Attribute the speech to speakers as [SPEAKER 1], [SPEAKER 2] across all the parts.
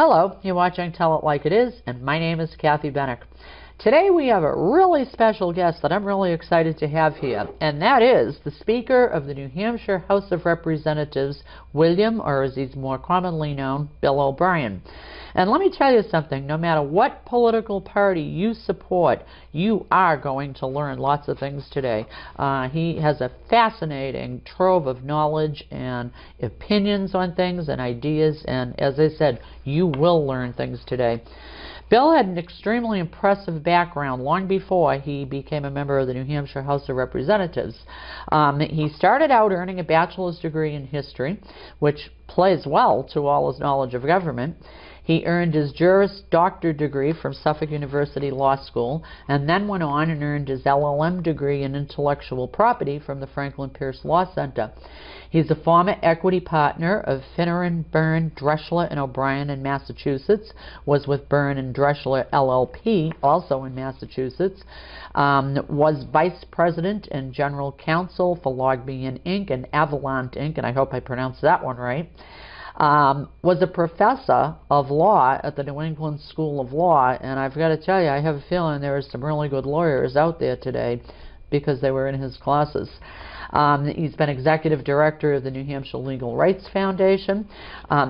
[SPEAKER 1] Hello, you're watching Tell It Like It Is, and my name is Kathy Benuck. Today we have a really special guest that I'm really excited to have here, and that is the Speaker of the New Hampshire House of Representatives, William, or as he's more commonly known, Bill O'Brien. And let me tell you something, no matter what political party you support, you are going to learn lots of things today. He has a fascinating trove of knowledge and opinions on things and ideas, and as I said, you will learn things today. Bill had an extremely impressive background long before he became a member of the New Hampshire House of Representatives. He started out earning a bachelor's degree in history, which plays well to all his knowledge of government. He earned his Juris Doctor degree from Suffolk University Law School, and then went on and earned his LLM degree in intellectual property from the Franklin Pierce Law Center. He's a former equity partner of Finneran, Byrne, Dreschler, and O'Brien in Massachusetts, was with Byrne and Dreschler LLP, also in Massachusetts, was vice president and general counsel for Logmein Inc. and Avalant Inc., and I hope I pronounced that one right. Was a professor of law at the New England School of Law, and I've got to tell you, I have a feeling there are some really good lawyers out there today because they were in his classes. He's been executive director of the New Hampshire Legal Rights Foundation.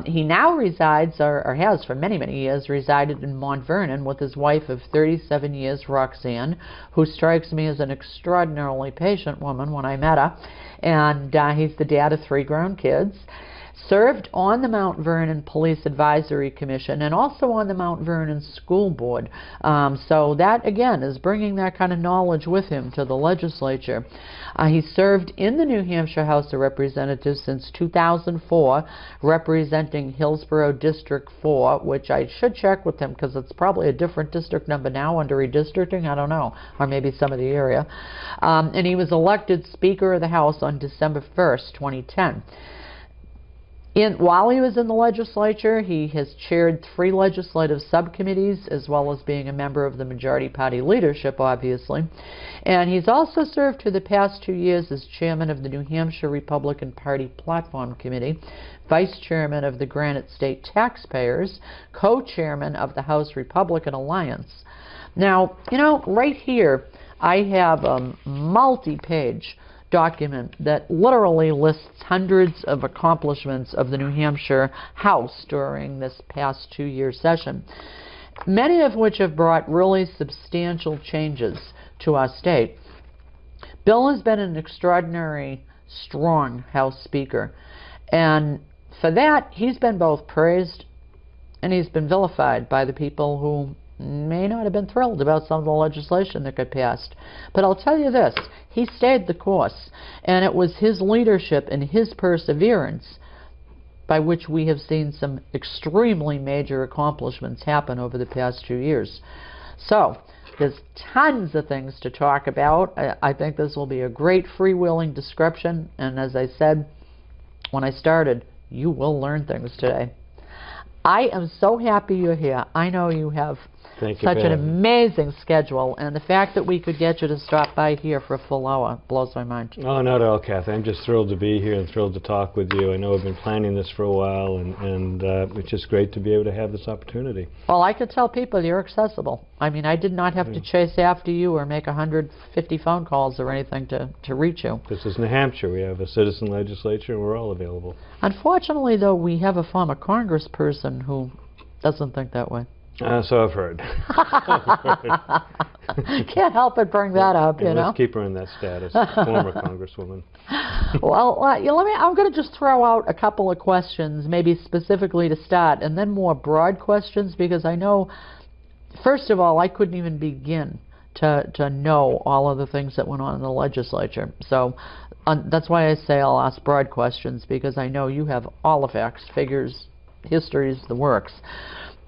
[SPEAKER 1] He now resides, or has for many, many years, resided in Mount Vernon with his wife of 37 years, Roxanne, who strikes me as an extraordinarily patient woman when I met her. And he's the dad of 3 grown kids. Served on the Mount Vernon Police Advisory Commission and also on the Mount Vernon School Board. So that, again, is bringing that kind of knowledge with him to the legislature. He served in the New Hampshire House of Representatives since 2004, representing Hillsborough District 4, which I should check with him because it's probably a different district number now under redistricting, I don't know, or maybe some of the area. And he was elected Speaker of the House on December 1st, 2010. While he was in the legislature, he has chaired 3 legislative subcommittees, as well as being a member of the majority party leadership, obviously. And he's also served for the past 2 years as chairman of the New Hampshire Republican Party Platform Committee, vice chairman of the Granite State Taxpayers, co-chairman of the House Republican Alliance. Now, you know, right here, I have a multi-page document that literally lists hundreds of accomplishments of the New Hampshire House during this past 2-year session, many of which have brought really substantial changes to our state. Bill has been an extraordinary, strong House Speaker, and for that he's been both praised and he's been vilified by the people who may not have been thrilled about some of the legislation that got passed. But I'll tell you this, he stayed the course, and it was his leadership and his perseverance by which we have seen some extremely major accomplishments happen over the past 2 years. So, there's tons of things to talk about. I think this will be a great freewheeling description, and as I said when I started, you will learn things today. I am so happy you're here. I know you have such an amazing schedule, and the fact that we could get you to stop by here for a full hour blows my mind.
[SPEAKER 2] Oh, not at all, Kathy. I'm just thrilled to be here and thrilled to talk with you. I know I've been planning this for a while, and it's just great to be able to have this opportunity.
[SPEAKER 1] Well, I could tell people you're accessible. I mean, I did not have to chase after you or make 150 phone calls or anything to reach you.
[SPEAKER 2] This is New Hampshire. We have a citizen legislature, and we're all available.
[SPEAKER 1] Unfortunately, though, we have a former congressperson who doesn't think that way.
[SPEAKER 2] So I've heard.
[SPEAKER 1] Can't help but bring that up, you know.
[SPEAKER 2] Let's keep her in that status, former congresswoman.
[SPEAKER 1] Well, I'm going to just throw out a couple of questions, maybe specifically to start, and then more broad questions, because I know, first of all, I couldn't even begin to know all of the things that went on in the legislature. So that's why I say I'll ask broad questions, because I know you have all the facts, figures, histories, the works.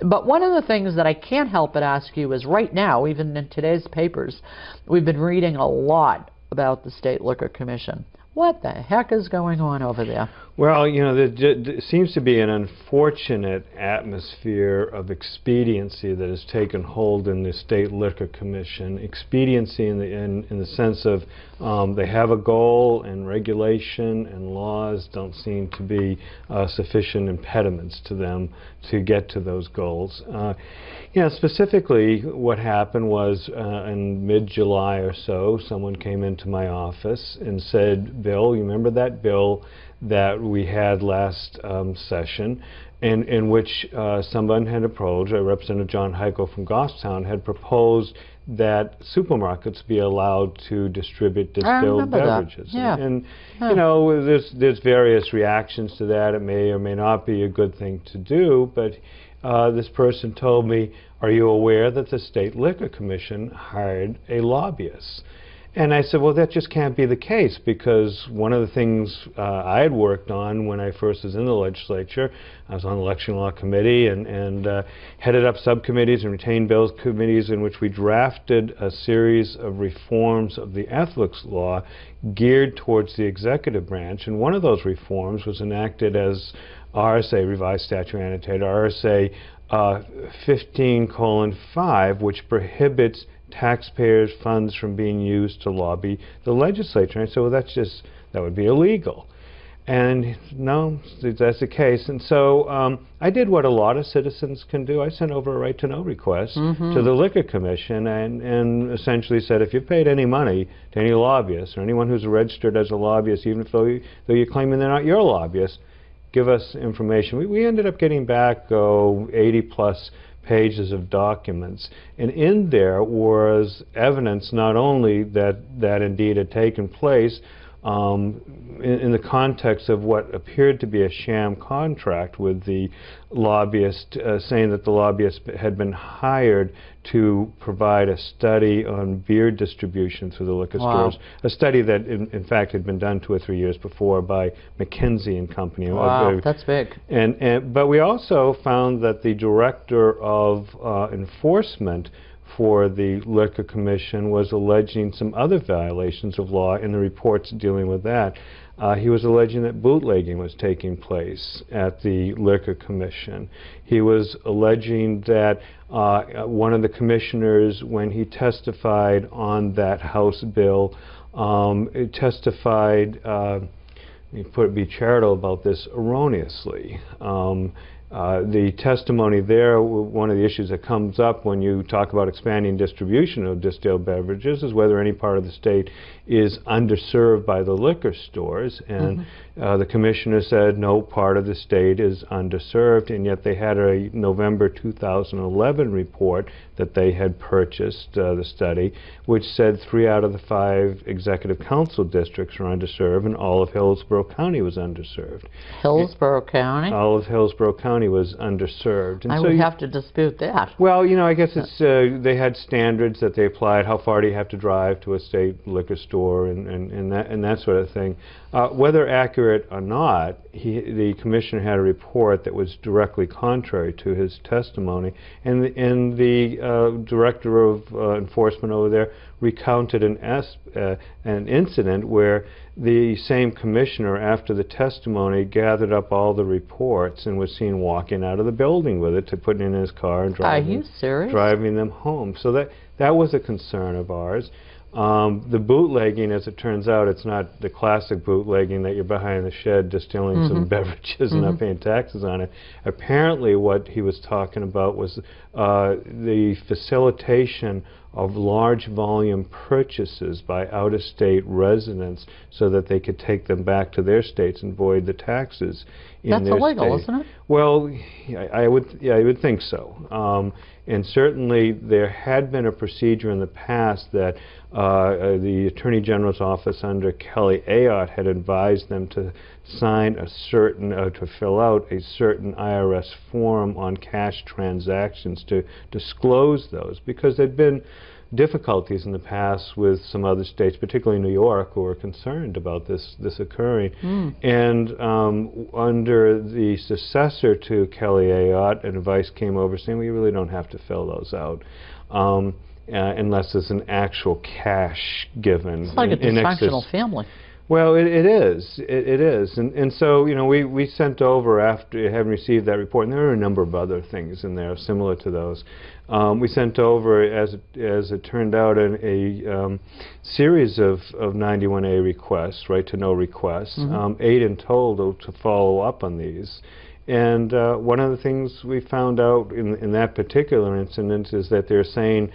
[SPEAKER 1] But one of the things that I can't help but ask you is, right now, even in today's papers, we've been reading a lot about the State Liquor Commission. What the heck is going on over there?
[SPEAKER 2] Well, you know, there seems to be an unfortunate atmosphere of expediency that has taken hold in the State Liquor Commission. Expediency in the sense of they have a goal, and regulation and laws don't seem to be sufficient impediments to them to get to those goals. You know, specifically what happened was in mid-July or so, someone came into my office and said, "Bill, you remember that bill that we had last session in which someone had approached, Representative John Heiko from Goffstown had proposed that supermarkets be allowed to distribute distilled beverages."
[SPEAKER 1] Yeah.
[SPEAKER 2] And you know, there's various reactions to that. It may or may not be a good thing to do, but this person told me, "Are you aware that the State Liquor Commission hired a lobbyist?" And I said, well, that just can't be the case, because one of the things I had worked on when I first was in the legislature, I was on the election law committee and headed up subcommittees and retained bills committees in which we drafted a series of reforms of the ethics law geared towards the executive branch. And one of those reforms was enacted as RSA, Revised Statute Annotated, RSA 15:5, which prohibits taxpayers' funds from being used to lobby the legislature. And I said, well, that would be illegal. And no, that's the case. And so I did what a lot of citizens can do. I sent over a right-to-know request to the Liquor Commission and essentially said, if you've paid any money to any lobbyists or anyone who's registered as a lobbyist, even though you're claiming they're not your lobbyist, give us information. We ended up getting back 80-plus pages of documents, and in there was evidence not only that indeed had taken place in the context of what appeared to be a sham contract with the lobbyist, saying that the lobbyist had been hired to provide a study on beer distribution through the liquor stores, a study that in fact had been done 2 or 3 years before by McKinsey and Company.
[SPEAKER 1] Wow, that's big.
[SPEAKER 2] But we also found that the director of enforcement for the Liquor Commission was alleging some other violations of law in the reports dealing with that. He was alleging that bootlegging was taking place at the Liquor Commission. He was alleging that one of the commissioners, when he testified on that House bill, testified, be charitable about this, erroneously. The testimony there, one of the issues that comes up when you talk about expanding distribution of distilled beverages is whether any part of the state is underserved by the liquor stores. And the commissioner said no part of the state is underserved, and yet they had a November 2011 report that they had purchased, the study, which said 3 out of the 5 executive council districts are underserved, and all of Hillsborough County was underserved.
[SPEAKER 1] Hillsborough County?
[SPEAKER 2] All of Hillsborough County was underserved. And
[SPEAKER 1] I would have to dispute that.
[SPEAKER 2] Well, you know, I guess it's they had standards that they applied. How far do you have to drive to a state liquor store and that sort of thing. Whether accurate or not, the commissioner had a report that was directly contrary to his testimony, and the director of enforcement over there recounted an incident where the same commissioner, after the testimony, gathered up all the reports and was seen walking out of the building with it to put it in his car and driving them home. So that was a concern of ours. The bootlegging, as it turns out, it's not the classic bootlegging that you're behind the shed distilling some beverages and not paying taxes on it. Apparently what he was talking about was the facilitation of large volume purchases by out-of-state residents so that they could take them back to their states and void the taxes in their state.
[SPEAKER 1] That's illegal, isn't it?
[SPEAKER 2] Well, I would think so. And certainly there had been a procedure in the past that the Attorney General's office under Kelly Ayotte had advised them to sign a certain, to fill out a certain IRS form on cash transactions to disclose those, because there'd been difficulties in the past with some other states, particularly New York, who were concerned about this occurring. And under the successor to Kelly Ayotte, an advice came over saying, well, you really don't have to fill those out unless there's an actual cash given.
[SPEAKER 1] It's like a dysfunctional family.
[SPEAKER 2] Well, it is. It is. And so, you know, we sent over, after having received that report, and there are a number of other things in there similar to those. We sent over, as it turned out, a series of 91A requests, right-to-know requests, 8 in total to follow up on these. And one of the things we found out in that particular incident is that they're saying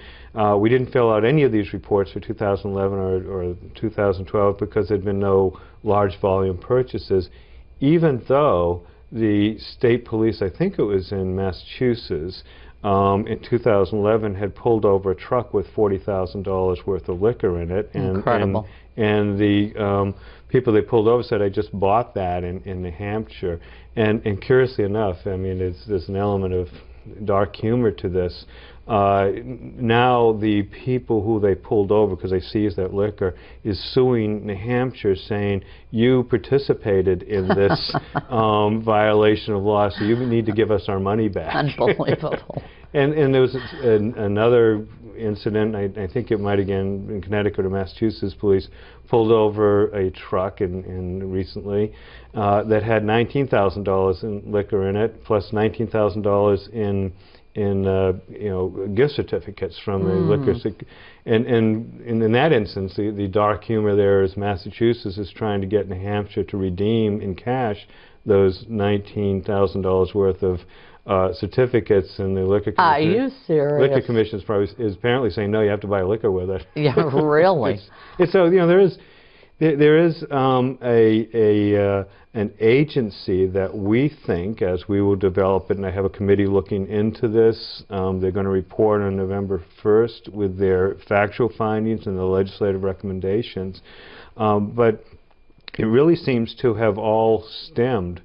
[SPEAKER 2] we didn't fill out any of these reports for 2011 or 2012 because there had been no large volume purchases, even though the state police, I think it was in Massachusetts, in 2011 had pulled over a truck with $40,000 worth of liquor in it.
[SPEAKER 1] Incredible.
[SPEAKER 2] And the people they pulled over said, I just bought that in New Hampshire. And curiously enough, I mean, there's an element of dark humor to this. Now the people who they pulled over because they seized that liquor is suing New Hampshire, saying you participated in this violation of law, so you need to give us our money back.
[SPEAKER 1] Unbelievable.
[SPEAKER 2] And there was another incident, I think it might again in Connecticut or Massachusetts, police pulled over a truck recently that had $19,000 in liquor in it, plus $19,000 in you know, gift certificates from the liquor. And in that instance, the dark humor there is Massachusetts is trying to get New Hampshire to redeem in cash those $19,000 worth of certificates, and the liquor commission.
[SPEAKER 1] Are you serious?
[SPEAKER 2] Liquor commission is apparently saying no, you have to buy liquor with it.
[SPEAKER 1] Yeah, really.
[SPEAKER 2] So you know there is an agency that we think, as we will develop it, and I have a committee looking into this. They're going to report on November 1st with their factual findings and the legislative recommendations. But it really seems to have all stemmed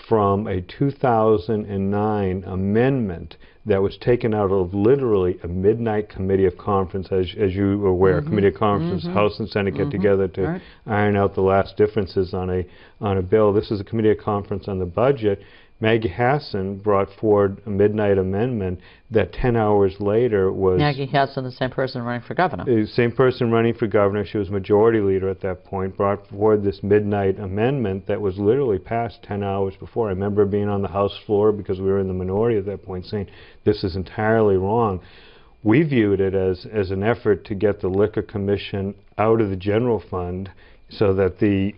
[SPEAKER 2] from a 2009 amendment that was taken out of literally a midnight committee of conference, as you were aware, committee of conference, House and Senate get together to iron out the last differences on a bill. This is a committee of conference on the budget. Maggie Hassan brought forward a midnight amendment that 10 hours later was...
[SPEAKER 1] Maggie Hassan, the same person running for governor.
[SPEAKER 2] The same person running for governor. She was majority leader at that point, brought forward this midnight amendment that was literally passed 10 hours before. I remember being on the House floor, because we were in the minority at that point, saying this is entirely wrong. We viewed it as an effort to get the Liquor Commission out of the general fund, so that the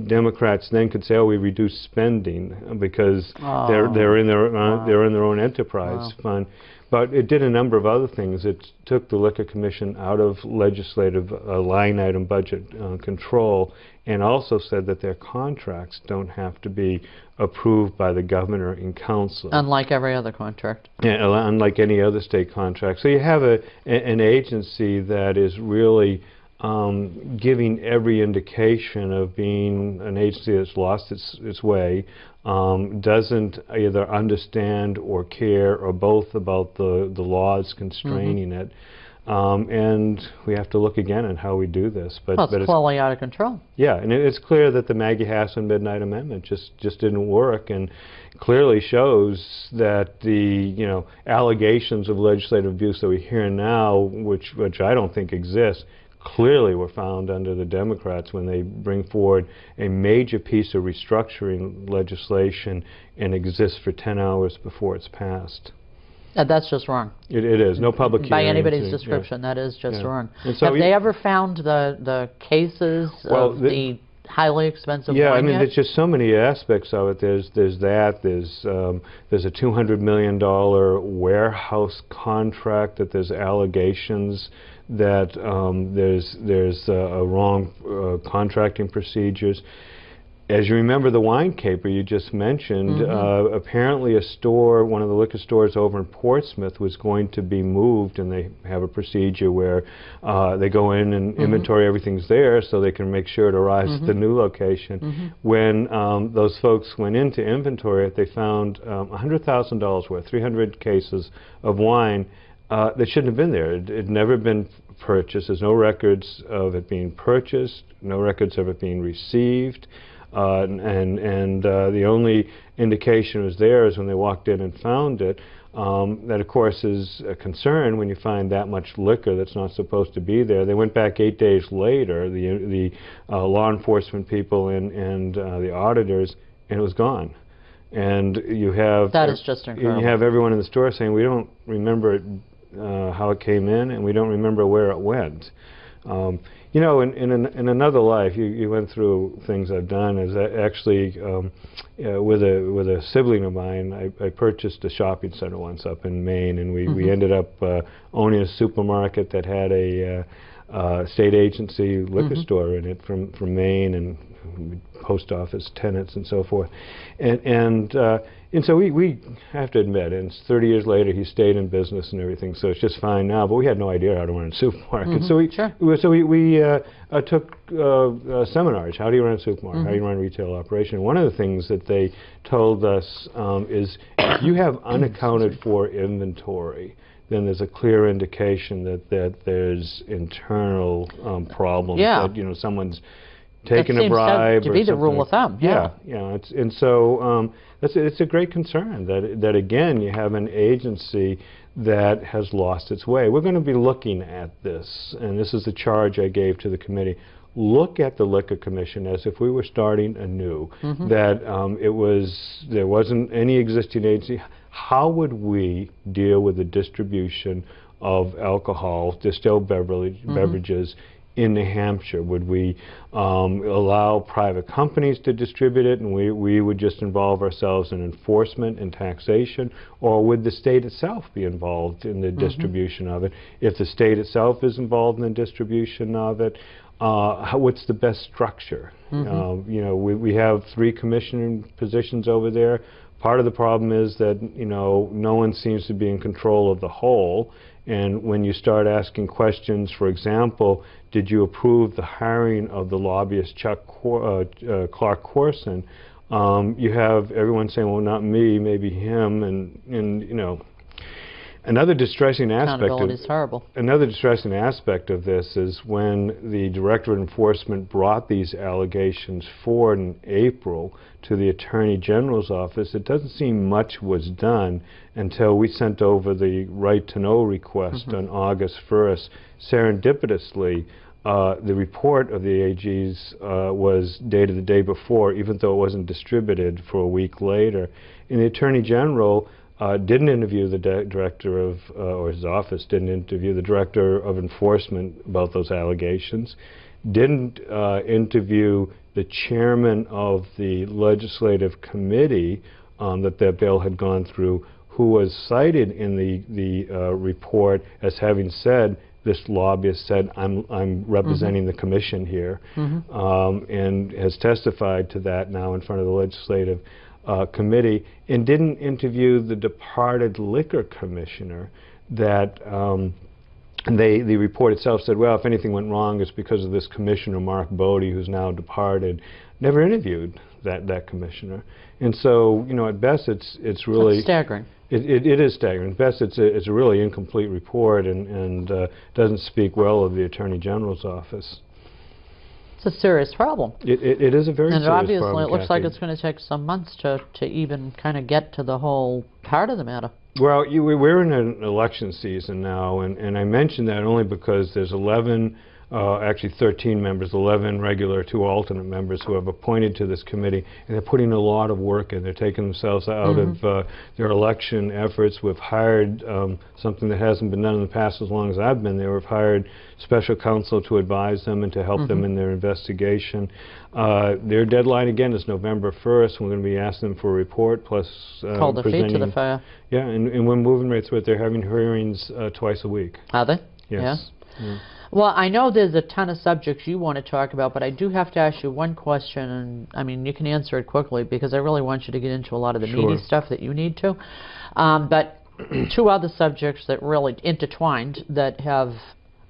[SPEAKER 2] Democrats then could say, "Oh, we reduced spending because they're in their own enterprise fund." But it did a number of other things. It took the Liquor Commission out of legislative line item budget control, and also said that their contracts don't have to be approved by the governor in council.
[SPEAKER 1] Unlike every other contract.
[SPEAKER 2] Yeah, unlike any other state contract. So you have an agency that is really giving every indication of being an agency that's lost its way, doesn't either understand or care or both about the laws constraining it. And we have to look again at how we do this. But
[SPEAKER 1] it's clearly out of control.
[SPEAKER 2] Yeah, and it's clear that the Maggie Hassan Midnight Amendment just didn't work, and clearly shows that the allegations of legislative abuse that we hear now, which I don't think exist, clearly were found under the Democrats when they bring forward a major piece of restructuring legislation and exists for 10 hours before it's passed.
[SPEAKER 1] That's just wrong.
[SPEAKER 2] It is. No public hearing.
[SPEAKER 1] By anybody's description, that is just wrong.
[SPEAKER 2] So
[SPEAKER 1] have they ever found the cases of the highly expensive wine
[SPEAKER 2] I mean,
[SPEAKER 1] yet?
[SPEAKER 2] there's just so many aspects of it. There's a $200 million warehouse contract that there's allegations that there's wrong contracting procedures. As you remember the wine caper you just mentioned, apparently one of the liquor stores over in Portsmouth was going to be moved, and they have a procedure where they go in and inventory everything's there so they can make sure it arrives at the new location. When those folks went in to inventory it, they found $100,000 worth, 300 cases of wine that shouldn't have been there. It had never been purchased. There's no records of it being purchased, no records of it being received. The only indication was there is when they walked in and found it. That, of course, is a concern when you find that much liquor that's not supposed to be there. They went back 8 days later, the law enforcement people and the auditors, and it was gone. And you have
[SPEAKER 1] that is just incredible.
[SPEAKER 2] You have everyone in the store saying, we don't remember it, how it came in, and we don't remember where it went. You know, in another life, you went through things I've done. Is actually with a sibling of mine, I purchased a shopping center once up in Maine, and we ended up owning a supermarket that had a state agency liquor store in it from Maine, and post office tenants and so forth, and so we have to admit, and it's 30 years later, he stayed in business and everything, so it's just fine now. But we had no idea how to run a supermarket, so we took seminars. How do you run a supermarket? How do you run a retail operation? One of the things that they told us is, if you have unaccounted for inventory, then there's a clear indication that there's internal problems. That, you know, someone's taken a bribe,
[SPEAKER 1] to be the rule of thumb.
[SPEAKER 2] Yeah. And so it's a great concern that again you have an agency that has lost its way. We're going to be looking at this, and this is the charge I gave to the committee. Look at the Liquor Commission as if we were starting anew. That there wasn't any existing agency. How would we deal with the distribution of alcohol, distilled beverages in New Hampshire? Would we allow private companies to distribute it, and we would just involve ourselves in enforcement and taxation, or would the state itself be involved in the distribution of it? If the state itself is involved in the distribution of it, what's the best structure? You know, we have 3 commissioning positions over there. Part of the problem is that, you know, no one seems to be in control of the whole. And when you start asking questions, for example, did you approve the hiring of the lobbyist Clark Corson? You have everyone saying, well, not me, maybe him, and you know. Another distressing aspect of this is when the Director of Enforcement brought these allegations forward in April to the Attorney General's office. It doesn't seem much was done until we sent over the right to know request on August 1st. Serendipitously, the report of the AG's was dated the day before, even though it wasn't distributed for a week later. And the Attorney General didn't interview the director of, or his office didn't interview the Director of Enforcement about those allegations, didn't interview the chairman of the legislative committee that their bill had gone through, who was cited in the report as having said, this lobbyist said, I'm representing the commission here, and has testified to that now in front of the legislative committee, and didn't interview the departed liquor commissioner that the report itself said, well, if anything went wrong, it's because of this commissioner, Mark Bodie, who's now departed. Never interviewed that commissioner. And so, you know, at best, it's really...
[SPEAKER 1] That's staggering.
[SPEAKER 2] It is staggering. At best, it's a really incomplete report and doesn't speak well of the Attorney General's office.
[SPEAKER 1] It's a serious problem.
[SPEAKER 2] It is a very serious problem,
[SPEAKER 1] and obviously it looks
[SPEAKER 2] Kathy.
[SPEAKER 1] like it's going to take some months to even kind of get to the whole heart of the matter.
[SPEAKER 2] Well, we're in an election season now, and I mention that only because there's 11, actually 13 members, 11 regular, 2 alternate members who have appointed to this committee, and they're putting a lot of work in. They're taking themselves out of their election efforts. We've hired something that hasn't been done in the past as long as I've been there. We've hired special counsel to advise them and to help them in their investigation. Their deadline, again, is November 1st. We're going to be asking them for a report, plus
[SPEAKER 1] hold their feet to the fire.
[SPEAKER 2] Yeah, and we're moving right through it. They're having hearings twice a week.
[SPEAKER 1] Are they?
[SPEAKER 2] Yes.
[SPEAKER 1] Yeah. Well, I know there's a ton of subjects you want to talk about, but I do have to ask you one question, and I mean, you can answer it quickly because I really want you to get into a lot of the meaty stuff that you need to. But 2 other subjects that really intertwined that have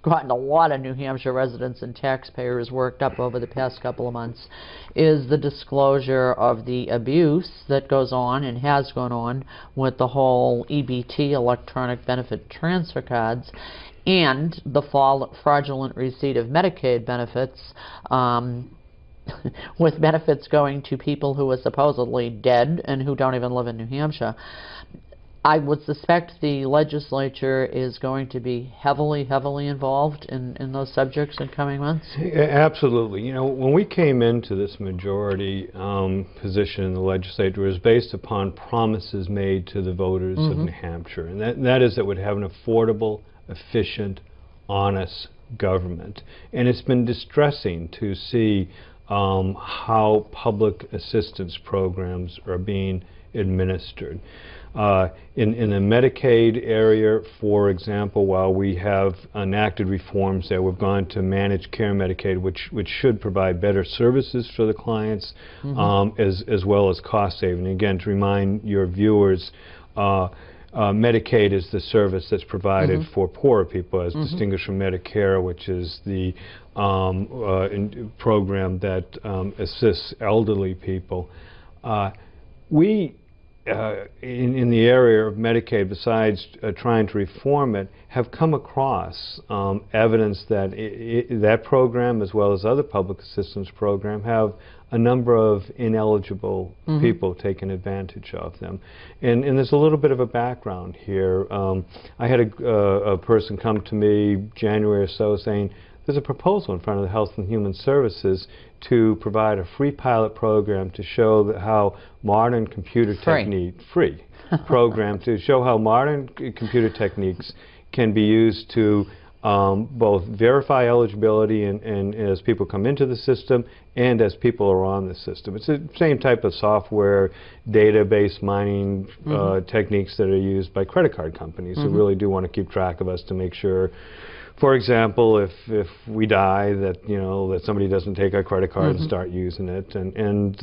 [SPEAKER 1] gotten a lot of New Hampshire residents and taxpayers worked up over the past couple of months is the disclosure of the abuse that goes on and has gone on with the whole EBT, electronic benefit transfer cards, and the fraudulent receipt of Medicaid benefits, with benefits going to people who are supposedly dead and who don't even live in New Hampshire. I would suspect the legislature is going to be heavily involved in those subjects in coming months?
[SPEAKER 2] Absolutely. You know, when we came into this majority position in the legislature, it was based upon promises made to the voters of New Hampshire, and that is that we'd have an affordable, efficient, honest government. And it's been distressing to see how public assistance programs are being administered. In the Medicaid area, for example, while we have enacted reforms there, we've gone to managed care Medicaid, which should provide better services for the clients, as well as cost saving. Again, to remind your viewers, Medicaid is the service that's provided for poorer people, as distinguished from Medicare, which is the program that assists elderly people. In the area of Medicaid, besides trying to reform it, have come across evidence that that program, as well as other public assistance programs, have a number of ineligible people taking advantage of them. And there's a little bit of a background here. I had a person come to me January or so saying, there's a proposal in front of the Health and Human Services to provide a free pilot program to show that how modern computer program to show how modern computer techniques can be used to both verify eligibility and as people come into the system and as people are on the system. It's the same type of software, database mining techniques that are used by credit card companies who really do want to keep track of us to make sure, for example, if we die, that that somebody doesn't take our credit card and start using it, and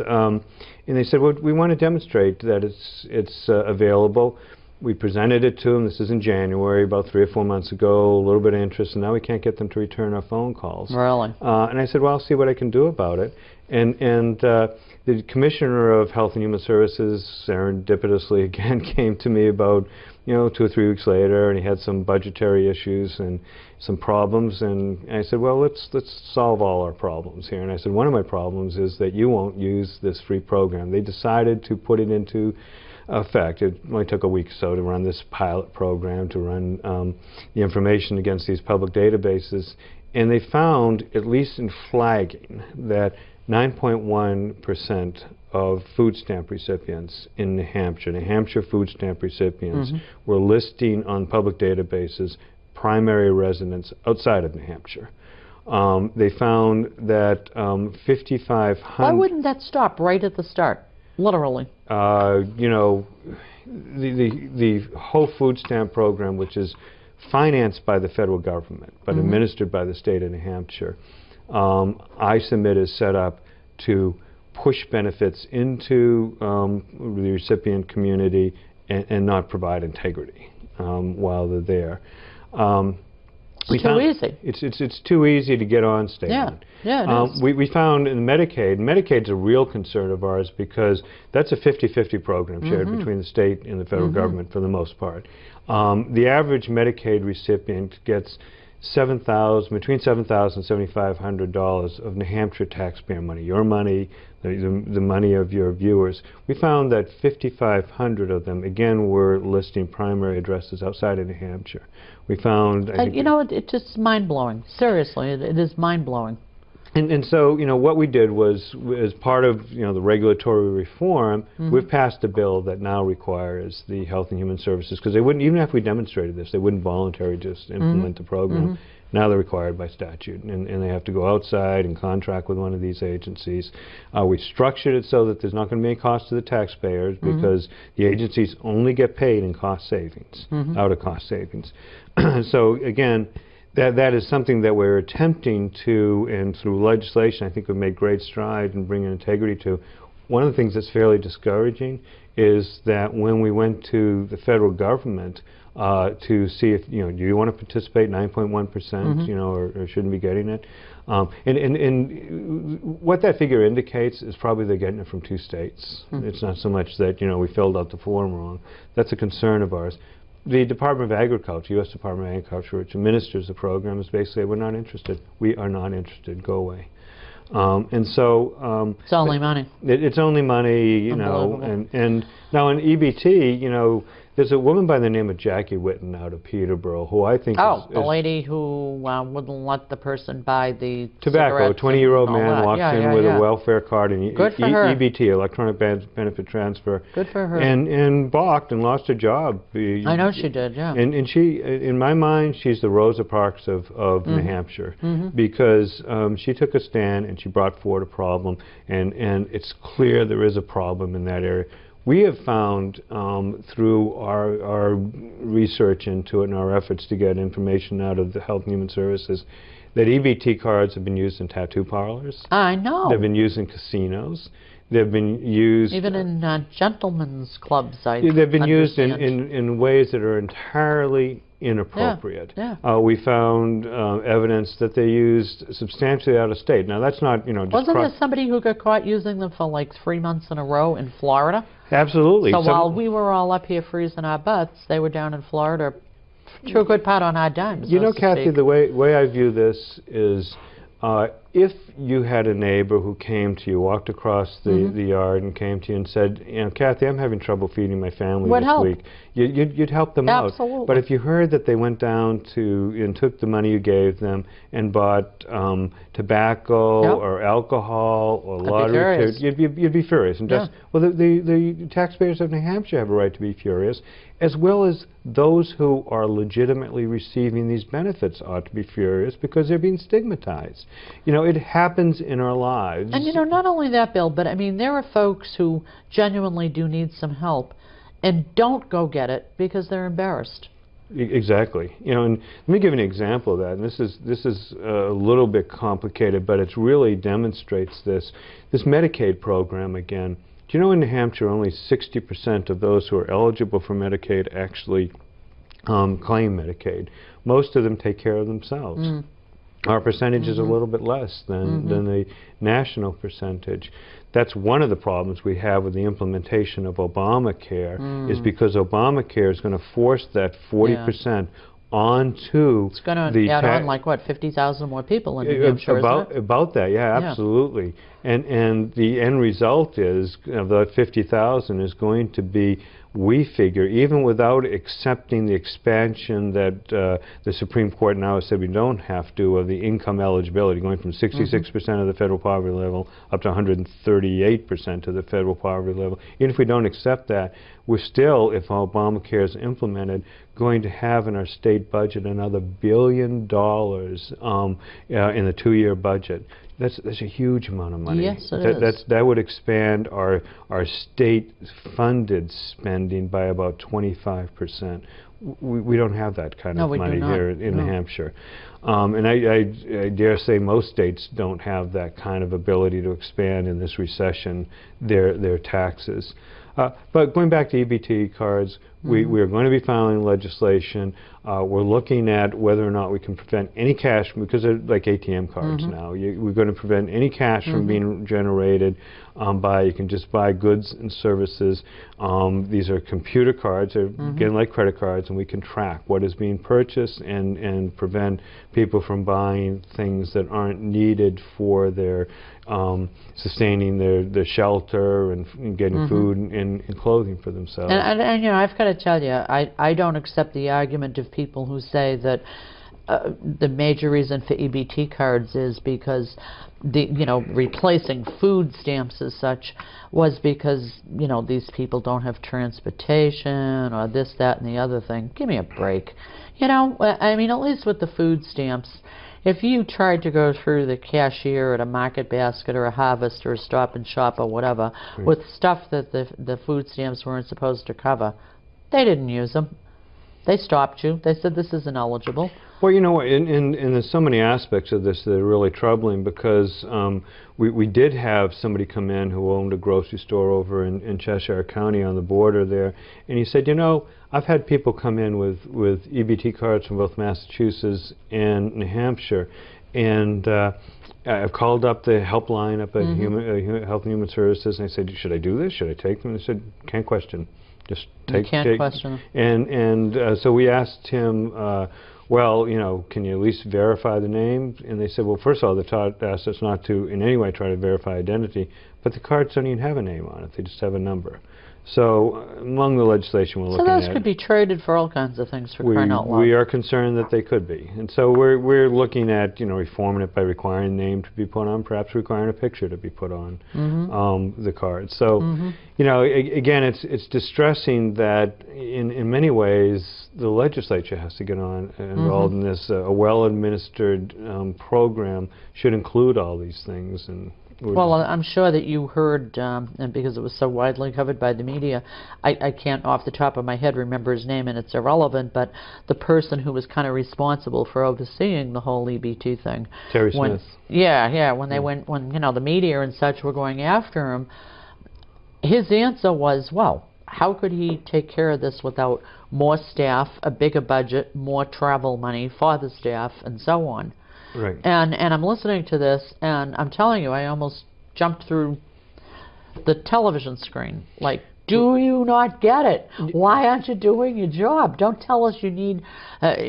[SPEAKER 2] they said, well, we want to demonstrate that it's available. We presented it to them. This is in January, about 3 or 4 months ago. A little bit of interest, and now we can't get them to return our phone calls.
[SPEAKER 1] Really?
[SPEAKER 2] And I said, well, I'll see what I can do about it. And the Commissioner of Health and Human Services, serendipitously again, came to me about 2 or 3 weeks later, and he had some budgetary issues and some problems, and I said, well, let's solve all our problems here. And I said, one of my problems is that you won't use this free program. They decided to put it into effect. It only took a week or so to run this pilot program, to run the information against these public databases, and they found, at least in flagging, that 9.1% of food stamp recipients in New Hampshire food stamp recipients were listing on public databases primary residents outside of New Hampshire. They found that 5,500...
[SPEAKER 1] Why wouldn't that stop right at the start, literally?
[SPEAKER 2] The whole food stamp program, which is financed by the federal government but administered by the state of New Hampshire, I submit is set up to push benefits into the recipient community and not provide integrity while they're there.
[SPEAKER 1] It's too easy.
[SPEAKER 2] It's too easy to get on statement.
[SPEAKER 1] Yeah, it is.
[SPEAKER 2] We found in Medicaid's a real concern of ours, because that's a 50-50 program shared between the state and the federal government for the most part. The average Medicaid recipient gets between $7,000 and $7,500 of New Hampshire taxpayer money, your money, the money of your viewers. We found that 5,500 of them, again, were listing primary addresses outside of New Hampshire. We found...
[SPEAKER 1] it's just mind-blowing. Seriously, it is mind-blowing.
[SPEAKER 2] And so, what we did was, as part of, the regulatory reform, we've passed a bill that now requires the Health and Human Services, because they wouldn't, even if we demonstrated this, they wouldn't voluntarily just implement the program. Now they're required by statute, and they have to go outside and contract with one of these agencies. We structured it so that there's not going to be any cost to the taxpayers, because the agencies only get paid in cost savings, out of cost savings. So again, that is something that we're attempting to, and through legislation, I think we've made great strides in bringing integrity to. One of the things that's fairly discouraging is that when we went to the federal government to see if, do you want to participate, 9.1%, or shouldn't be getting it? And what that figure indicates is probably they're getting it from 2 states. It's not so much that, we filled out the form wrong. That's a concern of ours. The Department of Agriculture, U.S. Department of Agriculture, which administers the program, is basically, we're not interested. We are not interested. Go away. And so... it's
[SPEAKER 1] only money.
[SPEAKER 2] It's only money, and now in EBT, There's a woman by the name of Jackie Whitten out of Peterborough who I think
[SPEAKER 1] the lady who wouldn't let the person buy the
[SPEAKER 2] tobacco. A 20-year-old man walked in with a welfare card and
[SPEAKER 1] EBT,
[SPEAKER 2] electronic benefit transfer.
[SPEAKER 1] Good for her.
[SPEAKER 2] And balked and lost her job.
[SPEAKER 1] I know she did, yeah.
[SPEAKER 2] And she, in my mind, she's the Rosa Parks of New Hampshire, because she took a stand and she brought forward a problem, and it's clear there is a problem in that area. We have found through our research into it and our efforts to get information out of the Health and Human Services that EBT cards have been used in tattoo parlors.
[SPEAKER 1] I know.
[SPEAKER 2] They've been used in casinos. They've been used...
[SPEAKER 1] even in gentlemen's clubs, I
[SPEAKER 2] They've been used in ways that are entirely inappropriate. We found evidence that they used substantially out of state. Now, that's not, just...
[SPEAKER 1] Wasn't there somebody who got caught using them for like 3 months in a row in Florida?
[SPEAKER 2] Absolutely.
[SPEAKER 1] So while we were all up here freezing our butts, they were down in Florida to a good part on our dimes.
[SPEAKER 2] You know, Kathy, the way I view this is if you had a neighbor who came to you, walked across the yard and came to you and said, Kathy, I'm having trouble feeding my family this week, you'd help them out. But if you heard that they went down and took the money you gave them and bought tobacco or alcohol or lottery tickets, you'd be furious. And well, the taxpayers of New Hampshire have a right to be furious, as well as those who are legitimately receiving these benefits ought to be furious because they're being stigmatized. It happens in our lives.
[SPEAKER 1] And not only that, Bill, but I mean, there are folks who genuinely do need some help and don't go get it because they're embarrassed.
[SPEAKER 2] Exactly. And let me give an example of that. And this is a little bit complicated, but it really demonstrates this Medicaid program again. Do you know in New Hampshire only 60% of those who are eligible for Medicaid actually claim Medicaid? Most of them take care of themselves. Our percentage is a little bit less than the national percentage. That's one of the problems we have with the implementation of Obamacare, is because Obamacare is going to force that 40% onto
[SPEAKER 1] it's going to add on like what, 50,000 more people in New Hampshire, isn't it?
[SPEAKER 2] About that, absolutely. And the end result is the 50,000 is going to be, we figure, even without accepting the expansion that the Supreme Court now has said we don't have to, of the income eligibility, going from 66% of the federal poverty level up to 138% of the federal poverty level. Even if we don't accept that, we're still, if Obamacare is implemented, going to have in our state budget another $1 billion in the 2-year budget. That's a huge amount of money.
[SPEAKER 1] Yes, it is.
[SPEAKER 2] That would expand our state-funded spending by about 25%. We don't have that kind of money here in New Hampshire. And I dare say most states don't have that kind of ability to expand in this recession their taxes. But going back to EBT cards, we are going to be filing legislation. We're looking at whether or not we can prevent any cash, because they're like ATM cards now. We're going to prevent any cash from being generated you can just buy goods and services. These are computer cards. They're again like credit cards, and we can track what is being purchased and prevent people from buying things that aren't needed for their sustaining their shelter and getting food and clothing for themselves.
[SPEAKER 1] And I've got to tell you, I don't accept the argument of people who say that the major reason for EBT cards is because replacing food stamps as such was because these people don't have transportation or this, that, and the other thing. Give me a break. I mean, at least with the food stamps, if you tried to go through the cashier at a Market Basket or a Harvest or a Stop and Shop or whatever with stuff that the food stamps weren't supposed to cover, they didn't use them. They stopped you. They said this isn't eligible.
[SPEAKER 2] Well, you know what, and there's so many aspects of this that are really troubling, because we did have somebody come in who owned a grocery store over in Cheshire County on the border there, and he said, I've had people come in with EBT cards from both Massachusetts and New Hampshire, and I've called up the helpline up at Health and Human Services, and I said, should I do this? Should I take them? And they said, can't question. Just take.
[SPEAKER 1] You can't question them.
[SPEAKER 2] And so we asked him, well, can you at least verify the name? And they said, well, first of all, they asked us not to in any way try to verify identity, but the cards don't even have a name on it. They just have a number. So among the legislation we're looking at...
[SPEAKER 1] So those could be traded for all kinds of things, for crying out loud.
[SPEAKER 2] We are concerned that they could be. And so we're looking at, reforming it by requiring the name to be put on, perhaps requiring a picture to be put on the card. So, again, it's distressing that in many ways the legislature has to get involved in this. A well-administered program should include all these things. And
[SPEAKER 1] well, I'm sure that you heard, and because it was so widely covered by the media, I can't off the top of my head remember his name, and it's irrelevant, but the person who was kind of responsible for overseeing the whole EBT thing.
[SPEAKER 2] Terry Smith.
[SPEAKER 1] Yeah, when they went, when the media and such were going after him, his answer was, well, how could he take care of this without more staff, a bigger budget, more travel money for the staff, and so on?
[SPEAKER 2] Right.
[SPEAKER 1] And I'm listening to this, and I'm telling you, I almost jumped through the television screen. Like, do you not get it? Why aren't you doing your job? Don't tell us you need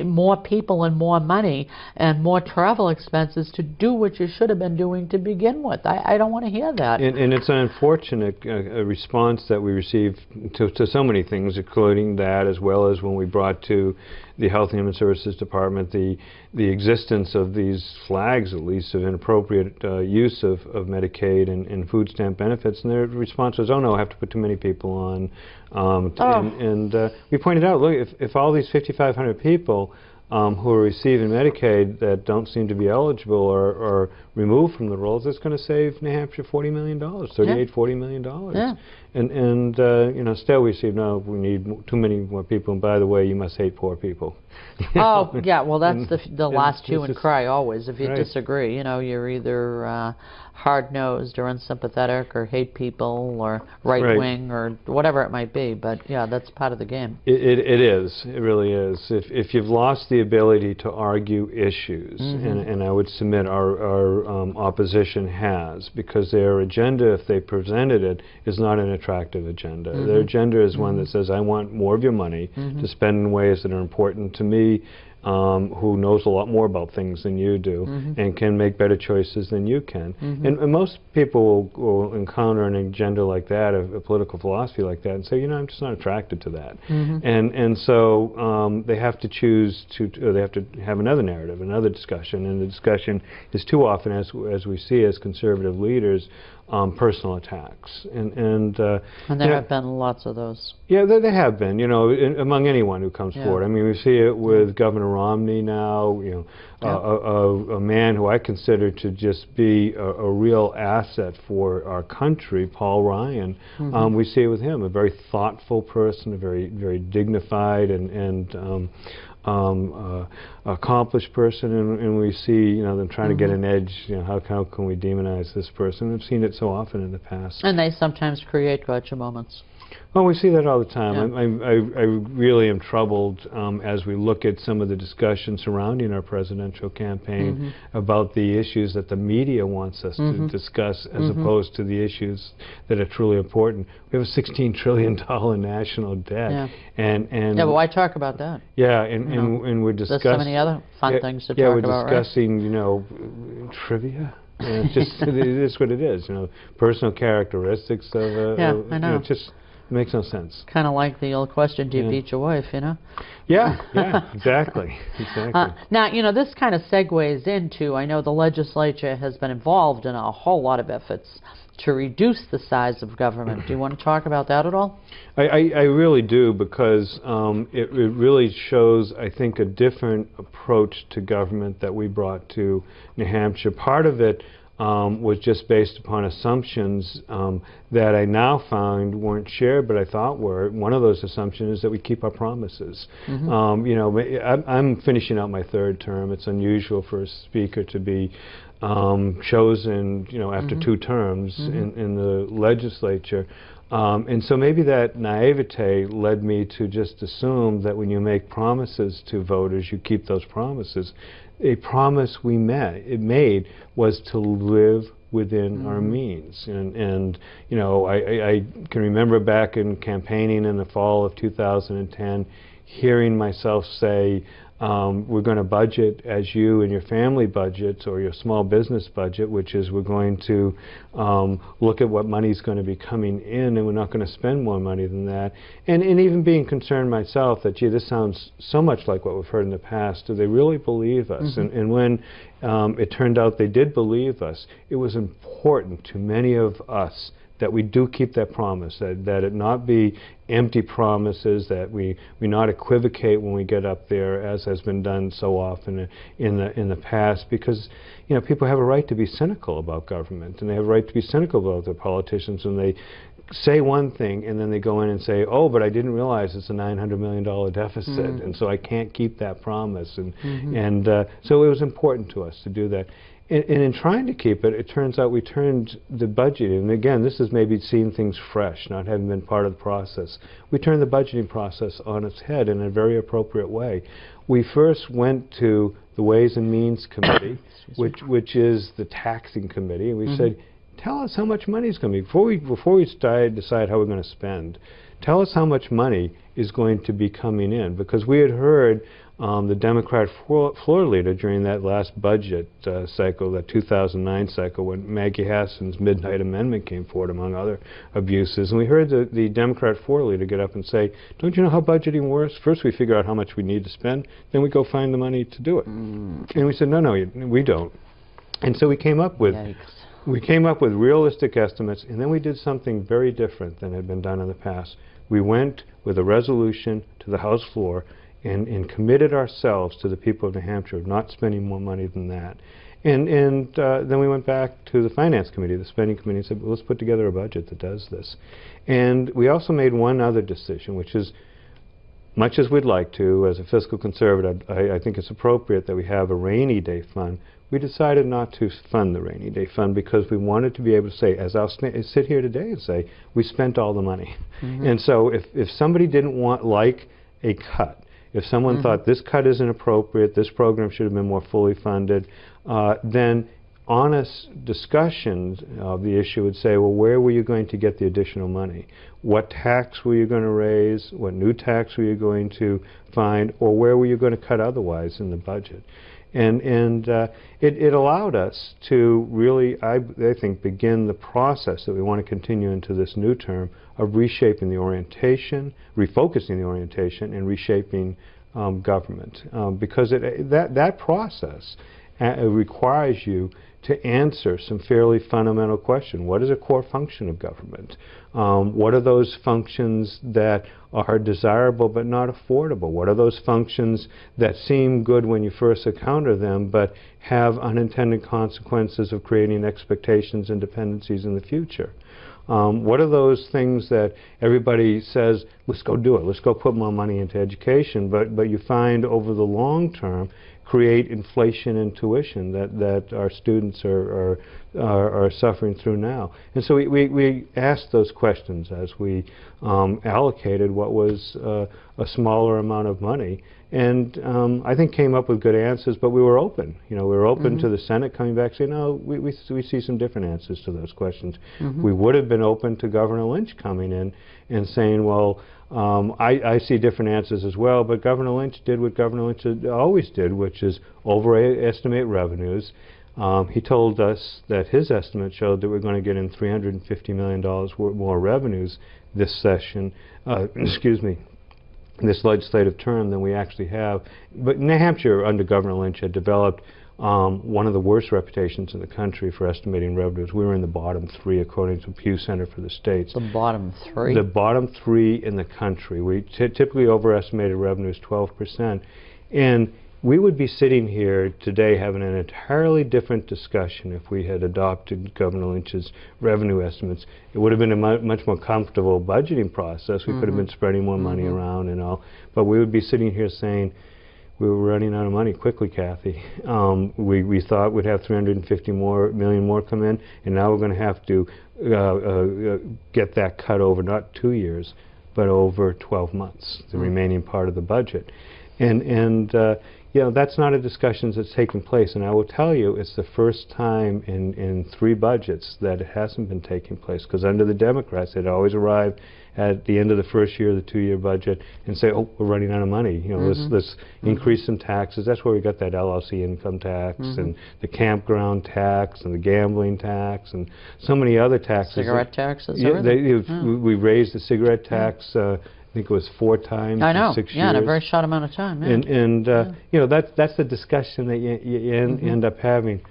[SPEAKER 1] more people and more money and more travel expenses to do what you should have been doing to begin with. I don't want to hear that.
[SPEAKER 2] And it's an unfortunate response that we received to so many things, including that, as well as when we brought to the Health and Human Services Department the existence of these flags, at least, of inappropriate use of Medicaid and food stamp benefits. And their response was, oh no, I have to put too many people on. And we pointed out, look, if all these 5,500 people who are receiving Medicaid that don't seem to be eligible are removed from the rolls, it's going to save New Hampshire $40 million, $40 million.
[SPEAKER 1] Yeah.
[SPEAKER 2] And still we see, no, we need too many more people, and by the way, you must hate poor people.
[SPEAKER 1] Oh, yeah, well, that's the last hue and cry always. If you disagree, you're either hard-nosed or unsympathetic or hate people or right-wing or whatever it might be. But, yeah, that's part of the game.
[SPEAKER 2] It is. It really is. If you've lost the ability to argue issues, and I would submit our opposition has, because their agenda, if they presented it, is not an attractive agenda. Their agenda is one that says, I want more of your money to spend in ways that are important to me, who knows a lot more about things than you do and can make better choices than you can. And most people will encounter an agenda like that, a political philosophy like that, and say, I'm just not attracted to that. And so they have to choose they have to have another narrative, another discussion, and the discussion is too often, as we see as conservative leaders, personal attacks. And
[SPEAKER 1] there have been lots of those.
[SPEAKER 2] Yeah, there have been, among anyone who comes forward. I mean, we see it with Governor Romney now, a man who I consider to just be a real asset for our country, Paul Ryan. We see it with him, a very thoughtful person, a very, very dignified and accomplished person, and we see them trying to get an edge. How can we demonize this person? We've seen it so often in the past.
[SPEAKER 1] And they sometimes create gotcha moments.
[SPEAKER 2] Well, we see that all the time. I really am troubled as we look at some of the discussion surrounding our presidential campaign about the issues that the media wants us to discuss as opposed to the issues that are truly important. We have a $16 trillion national debt. And
[SPEAKER 1] but why talk about that?
[SPEAKER 2] Yeah, and we're discussing...
[SPEAKER 1] There's so many other fun things to talk about,
[SPEAKER 2] we're discussing, trivia. It is what it is, personal characteristics of...
[SPEAKER 1] I know.
[SPEAKER 2] It makes no sense.
[SPEAKER 1] Kind of like the old question, do you beat your wife,
[SPEAKER 2] Yeah, exactly.
[SPEAKER 1] Now, this kind of segues into, I know the legislature has been involved in a whole lot of efforts to reduce the size of government. Do you want to talk about that at all?
[SPEAKER 2] I really do, because it really shows, I think, a different approach to government that we brought to New Hampshire. Part of it was just based upon assumptions that I now found weren't shared, but I thought were. One of those assumptions is that we keep our promises. I'm finishing out my third term. It's unusual for a speaker to be chosen, after 2 terms in the legislature. And so maybe that naivete led me to just assume that when you make promises to voters, you keep those promises. A promise we made was to live within our means. And I can remember back in campaigning in the fall of 2010, hearing myself say, we're going to budget as you and your family budgets or your small business budget, which is we're going to look at what money's going to be coming in, and we're not going to spend more money than that. And even being concerned myself that, gee, this sounds so much like what we've heard in the past. Do they really believe us? And when it turned out they did believe us, it was important to many of us that we do keep that promise, that it not be empty promises, that we not equivocate when we get up there, as has been done so often in the past, because people have a right to be cynical about government, and they have a right to be cynical about their politicians when they say one thing and then they go in and say, oh, but I didn't realize it's a $900 million deficit, and so I can't keep that promise. And so it was important to us to do that. And in trying to keep it, it turns out we turned the budget, and again, this is maybe seeing things fresh, not having been part of the process. We turned the budgeting process on its head in a very appropriate way. We first went to the Ways and Means Committee, which is the taxing committee, and we said, tell us how much money is going to be, before we decide how we're going to spend, tell us how much money is going to be coming in, because we had heard the Democrat floor leader during that last budget cycle, that 2009 cycle, when Maggie Hassan's midnight amendment came forward, among other abuses. And we heard the Democrat floor leader get up and say, don't you know how budgeting works? First we figure out how much we need to spend, then we go find the money to do it. And we said, no, we don't. And so we came up with realistic estimates, and then we did something very different than had been done in the past. We went with a resolution to the House floor and committed ourselves to the people of New Hampshire of not spending more money than that. And then we went back to the Finance Committee, the Spending Committee, and said, well, let's put together a budget that does this. And we also made one other decision, which is, much as we'd like to, as a fiscal conservative, I think it's appropriate that we have a rainy day fund. We decided not to fund the rainy day fund because we wanted to be able to say, as I'll sit here today and say, we spent all the money. And so if somebody didn't like a cut, if someone thought this cut isn't appropriate, this program should have been more fully funded, then honest discussions of the issue would say, well, where were you going to get the additional money? What tax were you going to raise? What new tax were you going to find? Or where were you going to cut otherwise in the budget? And it allowed us to really, I think, begin the process that we want to continue into this new term of reshaping the orientation, refocusing the orientation, and reshaping government. Because that process requires you to answer some fairly fundamental questions. What is a core function of government? What are those functions that are desirable but not affordable? What are those functions that seem good when you first encounter them but have unintended consequences of creating expectations and dependencies in the future? What are those things that everybody says, let's go do it, let's go put more money into education, but you find over the long term create inflation and tuition that our students are suffering through now. And so we asked those questions as we allocated what was a smaller amount of money, and I think came up with good answers, but we were open. We were open to the Senate coming back saying, no, we see some different answers to those questions. We would have been open to Governor Lynch coming in and saying, well, I see different answers as well, but Governor Lynch did what Governor Lynch always did, which is overestimate revenues. He told us that his estimate showed that we're going to get in $350 million more revenues this session, this legislative term than we actually have. But New Hampshire, under Governor Lynch, had developed one of the worst reputations in the country for estimating revenues. We were in the bottom 3 according to Pew Center for the States.
[SPEAKER 1] The bottom 3? The
[SPEAKER 2] bottom 3 in the country. We typically overestimated revenues 12%. And we would be sitting here today having an entirely different discussion if we had adopted Governor Lynch's revenue estimates. It would have been a much more comfortable budgeting process. We could have been spreading more money around and all. But we would be sitting here saying, we were running out of money quickly, Kathy. We thought we'd have $350 million more come in, and now we're going to have to get that cut over not 2 years, but over 12 months, the remaining part of the budget. And that's not a discussion that's taken place. And I will tell you, it's the first time in 3 budgets that it hasn't been taking place, because under the Democrats, it always arrived at the end of the first year of the 2-year budget and say, oh, we're running out of money. You know, let's increase some taxes. That's where we got that LLC income tax and the campground tax and the gambling tax and so many other taxes.
[SPEAKER 1] Cigarette taxes.
[SPEAKER 2] Yeah, we raised the cigarette tax. I think it was 4 times in 6 years.
[SPEAKER 1] Yeah, in a very short amount of time. Yeah.
[SPEAKER 2] And you know, that's the discussion that you end up having.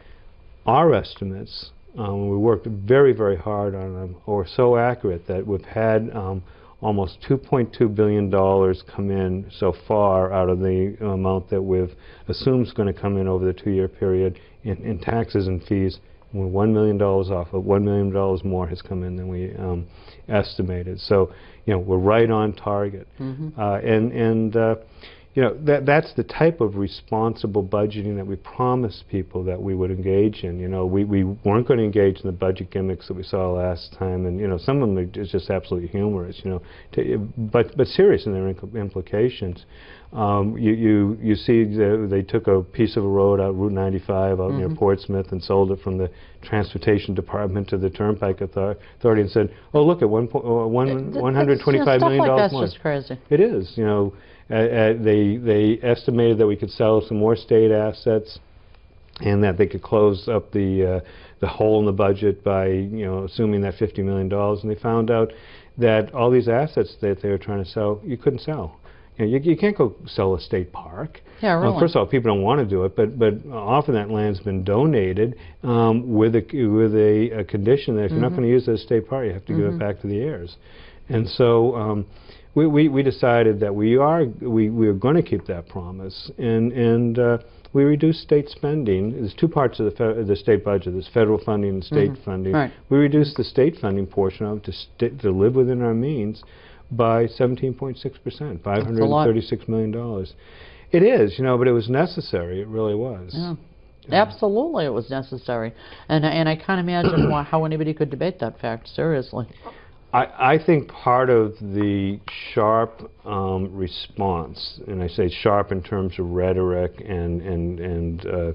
[SPEAKER 2] Our estimates, we worked very, very hard on them, are so accurate that we've had almost $2.2 billion come in so far out of the amount that we've assumed is going to come in over the 2-year period in taxes and fees. We're $1 million off. $1 million more has come in than we estimated. So, you know, we're right on target. You know, that's the type of responsible budgeting that we promised people that we would engage in. You know, we weren't going to engage in the budget gimmicks that we saw last time, and you know, some of them are just absolutely humorous. You know, but serious in their implications. You see, they took a piece of a road out Route 95 out near Portsmouth and sold it from the Transportation Department to the Turnpike Authority and said, "Oh, look at $125 million more."
[SPEAKER 1] That's just crazy.
[SPEAKER 2] It is, you know. They estimated that we could sell some more state assets, and that they could close up the hole in the budget by, you know, assuming that $50 million. And they found out that all these assets that they were trying to sell, you couldn't sell. You know, you can't go sell a state park.
[SPEAKER 1] Yeah, really.
[SPEAKER 2] Well, first of all, people don't want to do it, but often that land's been donated with a condition that if you're not going to use it as a state park, you have to give it back to the heirs. And so we decided that we are going to keep that promise, and we reduced state spending. There's 2 parts of the state budget. There's federal funding and state funding. Right. We reduced the state funding portion of it to live within our means by 17.6%, $536 million. It is, you know, but it was necessary. It really was.
[SPEAKER 1] Yeah. Absolutely, it was necessary, and I can't imagine how anybody could debate that fact seriously.
[SPEAKER 2] I think part of the sharp response, and I say sharp in terms of rhetoric and you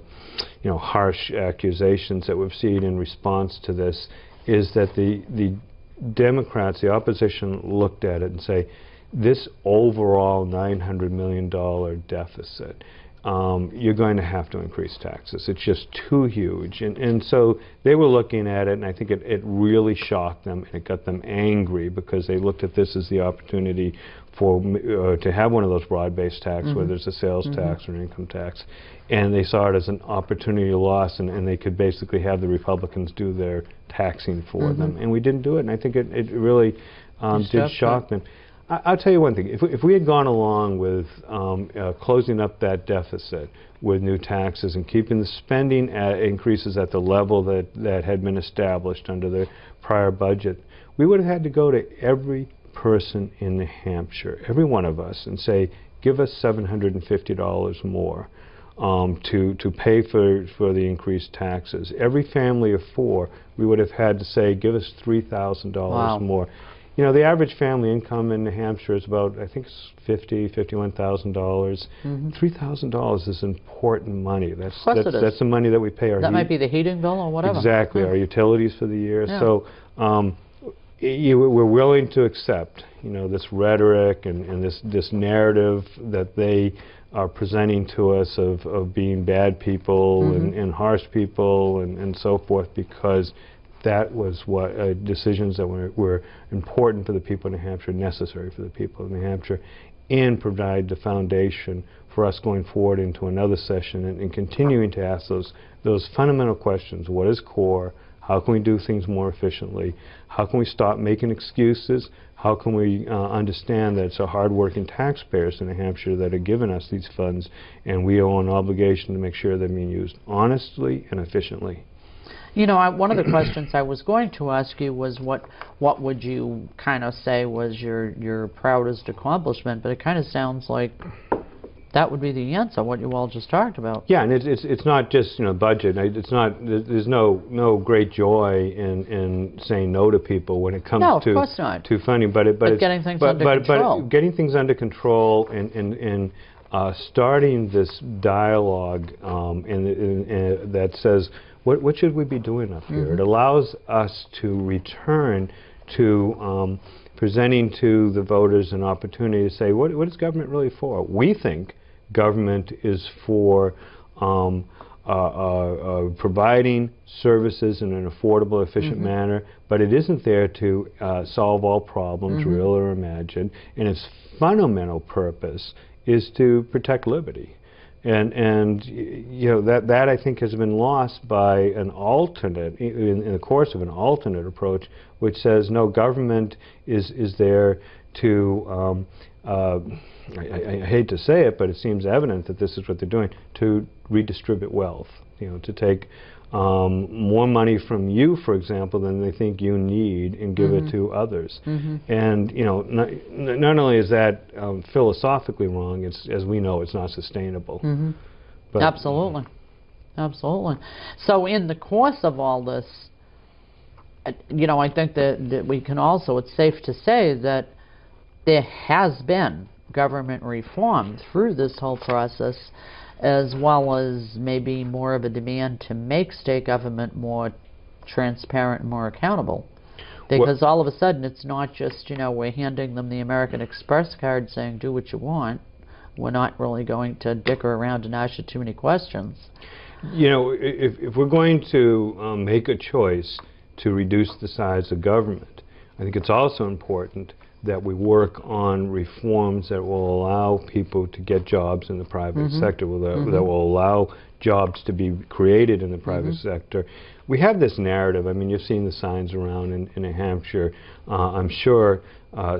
[SPEAKER 2] know, harsh accusations that we've seen in response to this, is that the Democrats, the opposition, looked at it and say, this overall $900 million deficit, you're going to have to increase taxes. It's just too huge. And so they were looking at it, and I think it really shocked them, and it got them angry because they looked at this as the opportunity for to have one of those broad-based taxes, whether it's a sales tax or an income tax. And they saw it as an opportunity loss, and they could basically have the Republicans do their taxing for them. And we didn't do it, and I think it really did shock them. I'll tell you one thing. If we had gone along with closing up that deficit with new taxes and keeping the spending increases at the level that had been established under the prior budget, we would have had to go to every person in New Hampshire, every one of us, and say, give us $750 more to pay for the increased taxes. Every family of 4, we would have had to say, give us $3,000 more. You know, the average family income in New Hampshire is about, I think, $51,000. $3,000 is important money. That's the money that we pay our.
[SPEAKER 1] That might be the heating bill or whatever.
[SPEAKER 2] Exactly, our utilities for the year. So we're willing to accept, you know, this rhetoric and this narrative that they are presenting to us of being bad people and harsh people and so forth, because that was what decisions that were important for the people of New Hampshire, necessary for the people of New Hampshire, and provide the foundation for us going forward into another session and continuing to ask those fundamental questions. What is core? How can we do things more efficiently? How can we stop making excuses? How can we understand that it's our hard-working taxpayers in New Hampshire that are giving us these funds, and we owe an obligation to make sure they're being used honestly and efficiently?
[SPEAKER 1] You know, one of the questions I was going to ask you was what would you kind of say was your proudest accomplishment, but it kind of sounds like that would be the answer, what you all just talked about. Yeah, and
[SPEAKER 2] it's not just, you know, budget. It's not, there's no great joy in saying no to people when it comes to funding, but
[SPEAKER 1] getting things under control.
[SPEAKER 2] But getting things under control and starting this dialogue that says, what should we be doing up here? It allows us to return to presenting to the voters an opportunity to say, what is government really for? We think government is for providing services in an affordable, efficient manner, but it isn't there to solve all problems, real or imagined, and its fundamental purpose is to protect liberty. And you know, that I think has been lost by an alternate, in the course of an alternate approach, which says no, government is there to, I hate to say it, but it seems evident that this is what they're doing, to redistribute wealth, you know, to take more money from you, for example, than they think you need and give it to others. And, you know, not only is that philosophically wrong, it's, as we know, it's not sustainable. But
[SPEAKER 1] Absolutely. Absolutely. So in the course of all this, you know, I think that we can also, it's safe to say that there has been government reform through this whole process, as well as maybe more of a demand to make state government more transparent and more accountable. Because all of a sudden it's not just, you know, we're handing them the American Express card saying do what you want. We're not really going to dicker around and ask you too many questions.
[SPEAKER 2] You know, if we're going to make a choice to reduce the size of government, I think it's also important that we work on reforms that will allow people to get jobs in the private sector, that will allow jobs to be created in the private sector. We have this narrative. I mean, you've seen the signs around in New Hampshire. I'm sure,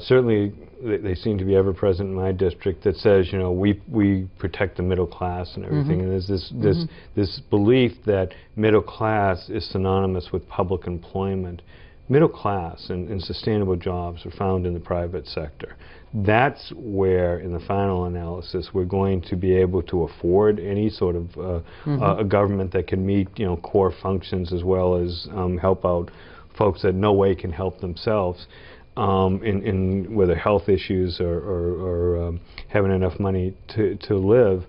[SPEAKER 2] certainly they seem to be ever present in my district, that says, you know, we protect the middle class and everything. And there's this belief that middle class is synonymous with public employment. Middle class and sustainable jobs are found in the private sector. That's where, in the final analysis, we're going to be able to afford any sort of a government that can meet, you know, core functions, as well as help out folks that no way can help themselves in whether health issues or having enough money to live.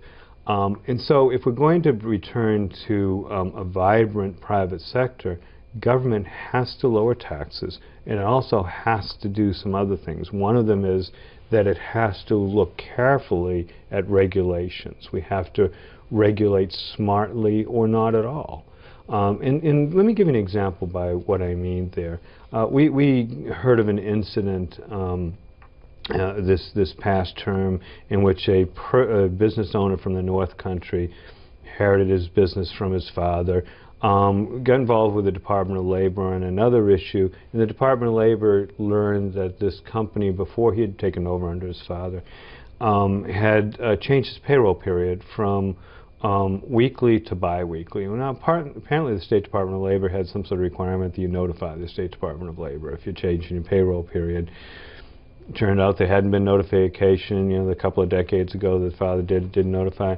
[SPEAKER 2] And so if we're going to return to a vibrant private sector, government has to lower taxes, and it also has to do some other things. One of them is that it has to look carefully at regulations. We have to regulate smartly or not at all. And let me give you an example by what I mean there. We heard of an incident this past term in which a business owner from the North Country inherited his business from his father, got involved with the Department of Labor on another issue, and the Department of Labor learned that this company, before he had taken over under his father, had changed his payroll period from weekly to bi-weekly. Well, now, apparently the State Department of Labor had some sort of requirement that you notify the State Department of Labor if you're changing your payroll period. It turned out there hadn't been notification. You know, a couple of decades ago the father didn't notify.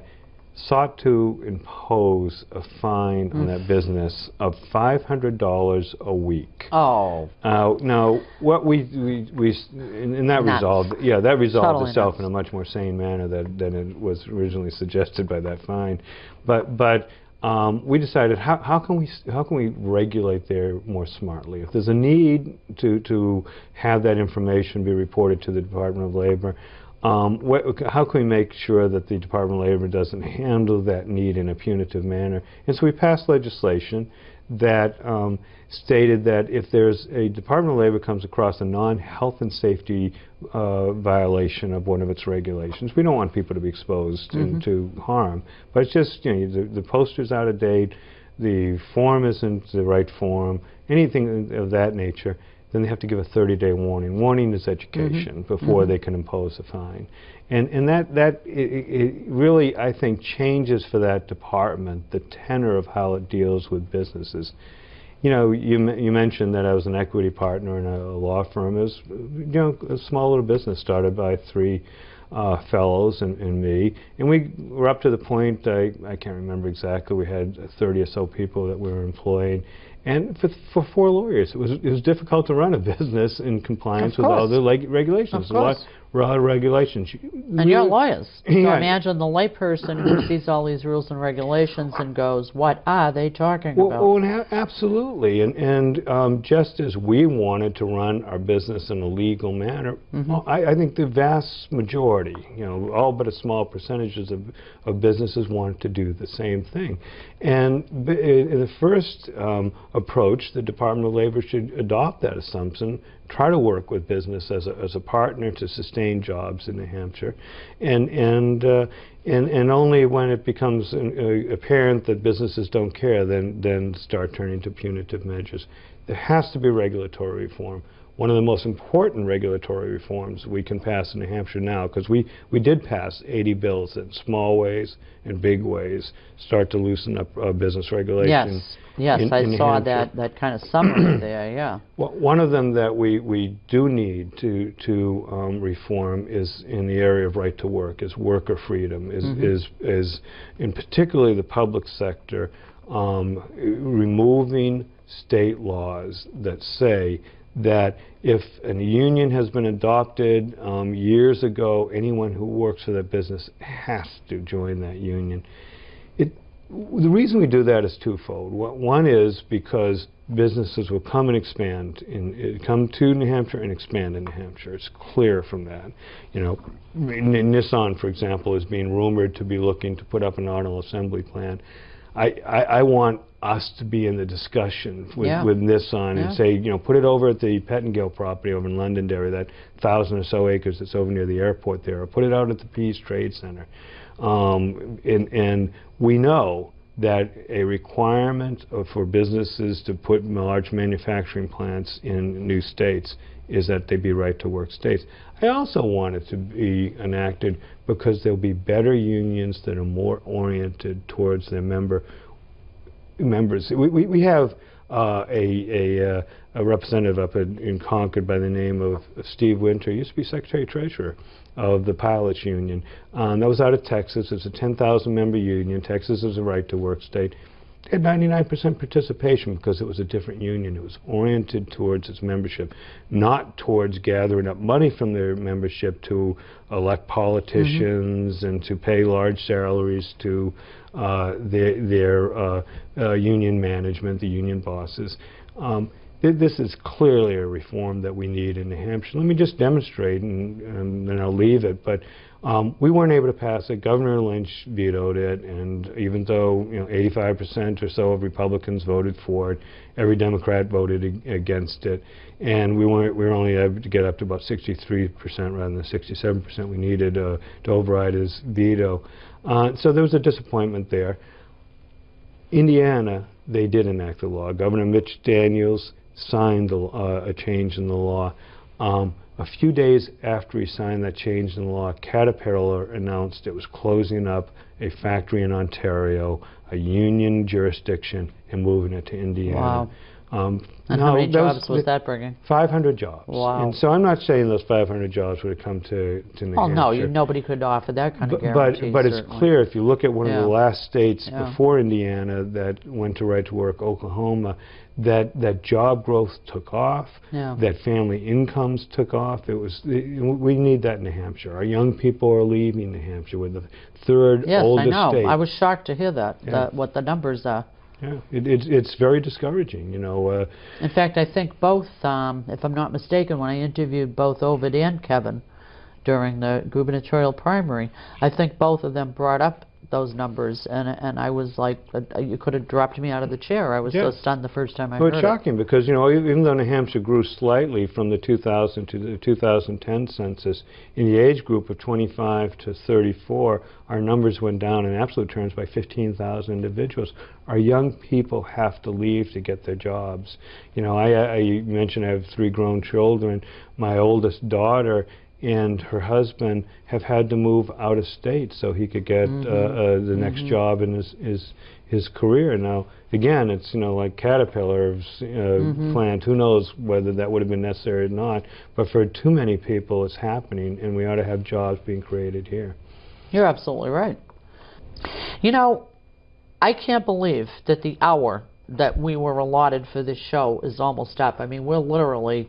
[SPEAKER 2] Sought to impose a fine on that business of $500 a week. Oh. Now, what and that resolved, yeah, that resolved totally itself in a much more sane manner than it was originally suggested by that fine. But we decided how can we regulate there more smartly? If there's a need to have that information be reported to the Department of Labor, how can we make sure that the Department of Labor doesn't handle that need in a punitive manner? And so we passed legislation that stated that if there's a Department of Labor comes across a non-health and safety violation of one of its regulations, we don't want people to be exposed to harm, but it's just, you know, the poster's out of date, the form isn't the right form, anything of that nature, then they have to give a 30-day warning. Warning is education before they can impose a fine. And that really, I think, changes for that department the tenor of how it deals with businesses. You know, you mentioned that I was an equity partner in a law firm. It was, you know, a small little business started by 3 fellows and me, and we were up to the point, I can't remember exactly, we had 30 or so people that we were employing. And for 4 lawyers, it was difficult to run a business in compliance with all the regulations. There's a lot of regulations.
[SPEAKER 1] And you're lawyers. So
[SPEAKER 2] Yeah.
[SPEAKER 1] imagine the layperson who sees all these rules and regulations and goes, what are they talking about?
[SPEAKER 2] Well, absolutely. And just as we wanted to run our business in a legal manner, I think the vast majority, all but a small percentages of businesses wanted to do the same thing. And in the first approach, the Department of Labor should adopt that assumption, try to work with business as a partner to sustain jobs in New Hampshire, and only when it becomes apparent that businesses don't care, then start turning to punitive measures. There has to be regulatory reform. One of the most important regulatory reforms we can pass in New Hampshire now, because we did pass 80 bills in small ways and big ways, start to loosen up business regulation.
[SPEAKER 1] Yes, I saw that kind of summary there, yeah.
[SPEAKER 2] Well, one of them that we do need to reform is in the area of right to work, is worker freedom, is in particularly the public sector, removing state laws that say that if a union has been adopted years ago, anyone who works for that business has to join that union. The reason we do that is twofold. One is because businesses will come and expand, come to New Hampshire and expand in New Hampshire. It's clear from that. Nissan, for example, is being rumored to be looking to put up an auto assembly plant. I want us to be in the discussion with Nissan and say, put it over at the Pettingill property over in Londonderry, that 1,000 or so acres that's over near the airport there, or put it out at the Pease Trade Center. And we know that a requirement for businesses to put large manufacturing plants in new states is that they be right-to-work states. I also want it to be enacted because there'll be better unions that are more oriented towards their members. We have a representative up in Concord by the name of Steve Winter. He used to be Secretary-Treasurer of the Pilots Union. That was out of Texas. It's a 10,000-member union. Texas is a right-to-work state. It had 99% participation because it was a different union. It was oriented towards its membership, not towards gathering up money from their membership to elect politicians and to pay large salaries to their union management, the union bosses. This is clearly a reform that we need in New Hampshire. Let me just demonstrate, and then I'll leave it. But we weren't able to pass it. Governor Lynch vetoed it, and even though 85% or so of Republicans voted for it, every Democrat voted against it, and we were only able to get up to about 63% rather than the 67% we needed to override his veto. So there was a disappointment there. Indiana, they did enact the law. Governor Mitch Daniels signed a change in the law. A few days after he signed that change in the law, Caterpillar announced it was closing up a factory in Ontario, a union jurisdiction, and moving it to Indiana.
[SPEAKER 1] Wow. And how many jobs was that bringing? 500
[SPEAKER 2] jobs.
[SPEAKER 1] Wow.
[SPEAKER 2] And so I'm not saying those 500 jobs would have come to New Hampshire.
[SPEAKER 1] Oh, no, nobody could offer that kind of guarantee.
[SPEAKER 2] But it's clear, if you look at one of the last states before Indiana that went to right to work, Oklahoma, that job growth took off, that family incomes took off. We need that in New Hampshire. Our young people are leaving New Hampshire. We're the third oldest
[SPEAKER 1] I know.
[SPEAKER 2] state.
[SPEAKER 1] I was shocked to hear that, what the numbers are.
[SPEAKER 2] Yeah, it's very discouraging,
[SPEAKER 1] In fact, I think both, if I'm not mistaken, when I interviewed both Ovid and Kevin during the gubernatorial primary, I think both of them brought up those numbers, and I was like, you could have dropped me out of the chair. I was so stunned the first time I heard it.
[SPEAKER 2] It's shocking because, even though New Hampshire grew slightly from the 2000 to the 2010 census, in the age group of 25 to 34, our numbers went down in absolute terms by 15,000 individuals. Our young people have to leave to get their jobs. I mentioned I have 3 grown children. My oldest daughter and her husband have had to move out of state so he could get the next job in his career. Now, again, it's like Caterpillar's plant. Who knows whether that would have been necessary or not? But for too many people, it's happening, and we ought to have jobs being created here.
[SPEAKER 1] You're absolutely right. I can't believe that the hour that we were allotted for this show is almost up. I mean, we're literally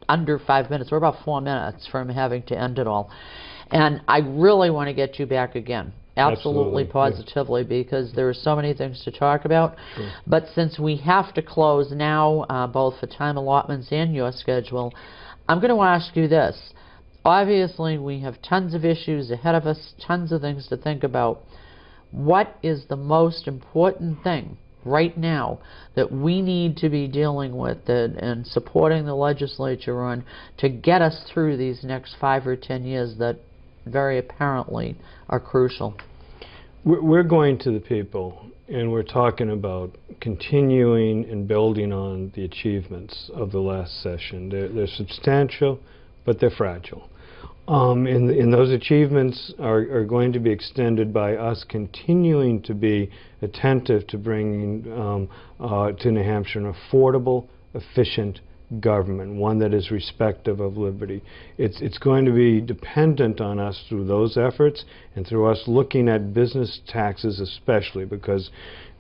[SPEAKER 1] under 5 minutes. We're about 4 minutes from having to end it all. And I really want to get you back again. Absolutely, positively, yeah. Because there are so many things to talk about. Sure. But since we have to close now, both for time allotments and your schedule, I'm going to ask you this. Obviously, we have tons of issues ahead of us, tons of things to think about. What is the most important thing right now that we need to be dealing with and supporting the legislature on to get us through these next 5 or 10 years that very apparently are crucial?
[SPEAKER 2] We're going to the people, and we're talking about continuing and building on the achievements of the last session. They're substantial, but they're fragile. And those achievements are going to be extended by us continuing to be attentive to bringing to New Hampshire an affordable, efficient government, one that is respectful of liberty. It's going to be dependent on us through those efforts and through us looking at business taxes especially, because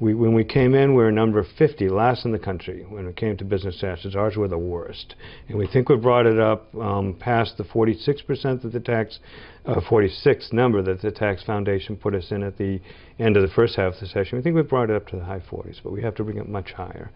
[SPEAKER 2] when we came in, we were number 50, last in the country when it came to business taxes. Ours were the worst. And we think we brought it up past the 46% that the tax, 46 number that the tax foundation put us in at the end of the first half of the session. We think we brought it up to the high 40s, but we have to bring it much higher.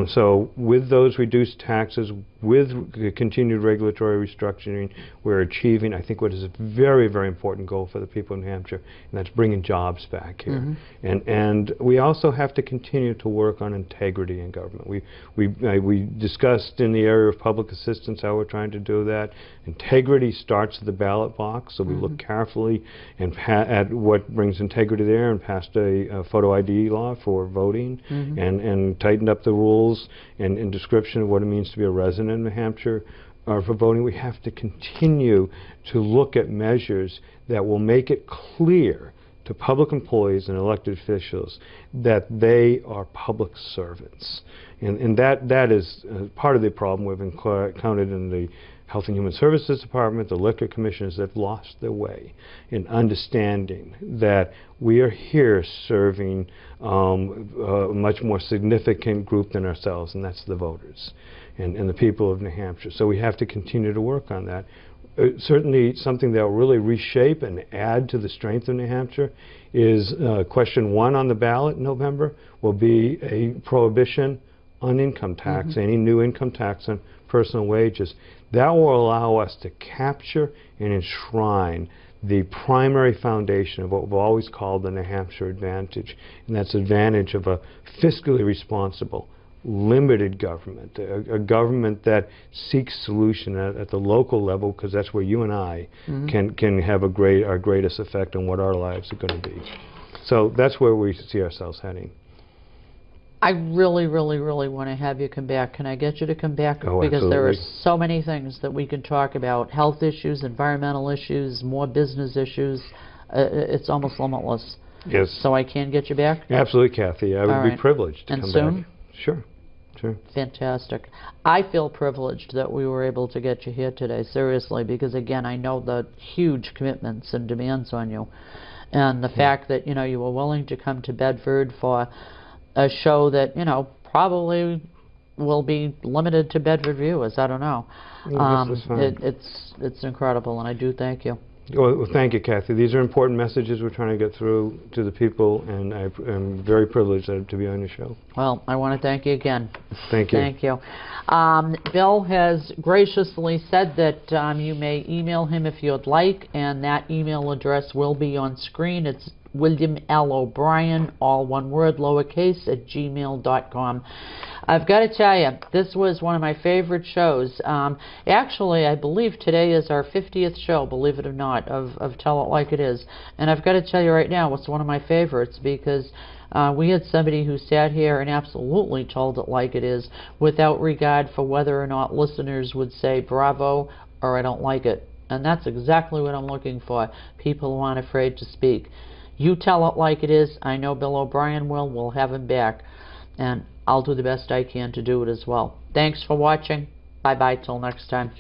[SPEAKER 2] So with those reduced taxes, with the continued regulatory restructuring, we're achieving, I think, what is a very, very important goal for the people in New Hampshire, and that's bringing jobs back here. Mm-hmm. And we also have to continue to work on integrity in government. We discussed in the area of public assistance how we're trying to do that. Integrity starts at the ballot box, so we look carefully at what brings integrity there, and passed a photo ID law for voting, and tightened up the rules and description of what it means to be a resident in New Hampshire for voting. We have to continue to look at measures that will make it clear to public employees and elected officials that they are public servants. And that is part of the problem we've encountered in the Health and Human Services Department, the liquor commissioners that lost their way in understanding that we are here serving a much more significant group than ourselves, and that's the voters and the people of New Hampshire. So we have to continue to work on that. Certainly something that will really reshape and add to the strength of New Hampshire is question 1 on the ballot in November will be a prohibition on income tax, any new income tax on personal wages. That will allow us to capture and enshrine the primary foundation of what we've always called the New Hampshire advantage, and that's the advantage of a fiscally responsible, limited government, a government that seeks solution at the local level, because that's where you and I can have our greatest effect on what our lives are going to be. So that's where we see ourselves heading.
[SPEAKER 1] I really, really, really want to have you come back. Can I get you to come back?
[SPEAKER 2] Oh,
[SPEAKER 1] because
[SPEAKER 2] absolutely.
[SPEAKER 1] There are so many things that we can talk about. Health issues, environmental issues, more business issues. It's almost limitless.
[SPEAKER 2] Yes.
[SPEAKER 1] So I can get you back?
[SPEAKER 2] Absolutely, Kathy. I would be privileged to come
[SPEAKER 1] soon?
[SPEAKER 2] back. Sure. Sure.
[SPEAKER 1] Fantastic. I feel privileged that we were able to get you here today, seriously, because again, I know the huge commitments and demands on you. And the fact that, you were willing to come to Bedford for a show that, probably will be limited to Bedford viewers. I don't know. It's incredible, and I do thank you.
[SPEAKER 2] Well, thank you, Kathy. These are important messages we're trying to get through to the people, and I'm very privileged to be on your show.
[SPEAKER 1] Well, I want to thank you again.
[SPEAKER 2] Thank you.
[SPEAKER 1] Thank you. Bill has graciously said that you may email him if you'd like, and that email address will be on screen. It's William L. O'Brien, all one word, lowercase, @gmail.com. I've got to tell you, this was one of my favorite shows. Actually, I believe today is our 50th show, believe it or not, of Tell It Like It Is. And I've got to tell you right now, it's one of my favorites because we had somebody who sat here and absolutely told it like it is without regard for whether or not listeners would say bravo or I don't like it. And that's exactly what I'm looking for, people who aren't afraid to speak. You tell it like it is. I know Bill O'Brien will. We'll have him back. And I'll do the best I can to do it as well. Thanks for watching. Bye-bye till next time.